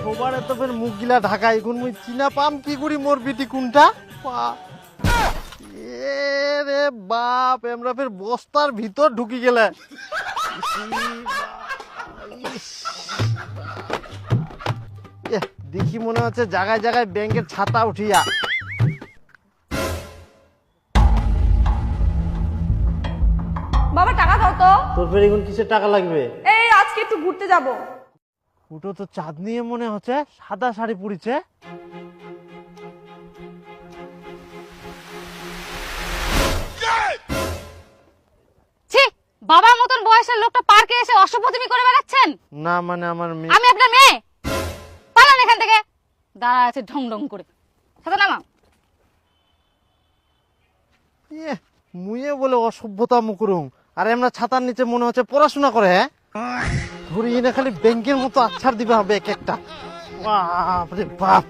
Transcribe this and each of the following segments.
সবার এত ফের মুখ গিলা ঢাকা এখন মুই চিনা পাম কি করি মোর বিটি কোনটা এ রে বাপ আমরা ফের বস্তার ভিতর ঢুকি গেলে দেখি মনে হচ্ছে জায়গায় জায়গায় ব্যাংকের ছাতা উঠিয়া বাবা টাকা দাও তো। তোর ফের এখন কিসের টাকা লাগবে? এই আজকে একটু ঘুরতে যাব। ওটা তো চাঁদ নিয়ে মনে হচ্ছে সাদা শাড়ি পরিছে। ছি, বাবার মতন বয়সের লোকটা পার্কে এসে অসভ্যতামি করে বেড়াচ্ছেন। না মানে আমার মেয়ে। আমি আপনার মেয়ে, পালান এখান থেকে। দাঁড়া আছে ঢং ঢং করে। সাথে নামা। মুয়ে বলে অসভ্যতা মুকরুং আর আমরা ছাতার নিচে মনে হচ্ছে পড়াশোনা করে। হ্যাঁ ধরি না খালি ব্যাংকের মতো আচ্ছার দিবে হবে এক একটা। বাপরে বাপ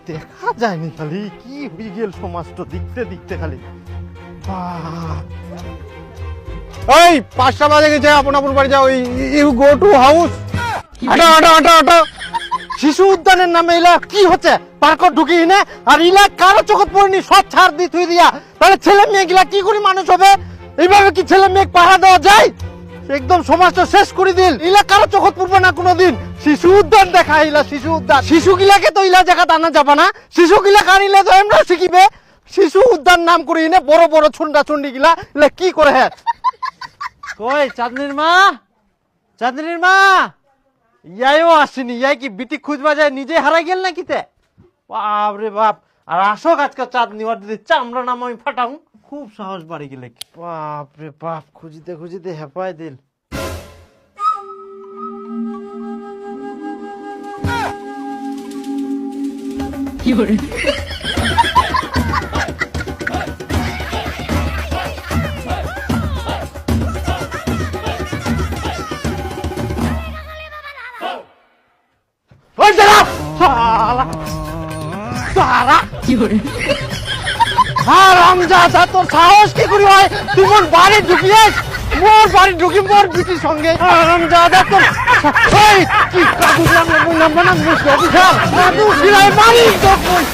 দেখা যায়নি খালি কি হয়ে গেল সমাজটা দেখতে দেখতে খালি। এই 5টা বাজে গেছে, আপন আপন বাড়ি যাও। You go to house. হাঁটো হাঁটো হাঁটো হাঁটো। শিশু উদ্যানের নামে ইলা কি হচ্ছে? পার্ক ঢুকি না আর ইলা কারো চোখত পড়েনি, সব ছাড় দিয়ে থুই দিয়া। তাহলে ছেলে মেয়ে গুলা কি করে মানুষ হবে? এইভাবে কি ছেলে মেয়ে পাহারা দেওয়া যায়? একদম সমাজটা শেষ করে দিল। ইলা কারো চোখত পড়বে না কোনোদিন। শিশু উদ্যান দেখা ইলা শিশু উদ্যান। শিশু গিলাকে তো ইলা জায়গা আনা যাবে না। শিশু গিলা কারিলে তো আমরা শিখিবে। শিশু উদ্যান নাম করে ইনে বড় বড় ছুন্ডা ছুন্ডি গিলা ইলা কি করে? হ্যাঁ কই চাঁদনির মা, চাঁদনির মা ইয়াইও আসেনি। ইয়াই কি বিটি খুঁজবা যায় নিজে হারাই গেল না কিতে? বাপ রে বাপ। আর আসো আজকে চাঁদ নিবার দিদি চামড়া নাম আমি ফাটাও। খুব সাহস বাড়ি গেলে। বাপ রে বাপ খুঁজিতে খুঁজিতে হেপাই দিল। কি করে? ওই দাঁড়া সালা সালা কি করে? হারামজাদা তোর সাহস কি করে হয়? তুই মোর বাড়ি ঢুকিয়েছ, মোর বাড়ি ঢুকি মোর বিটির সঙ্গে। হারামজাদা তোর এই কি কাকু নাম না মুখ অভিশাপ কাকু ছিলাই মারি তো কই।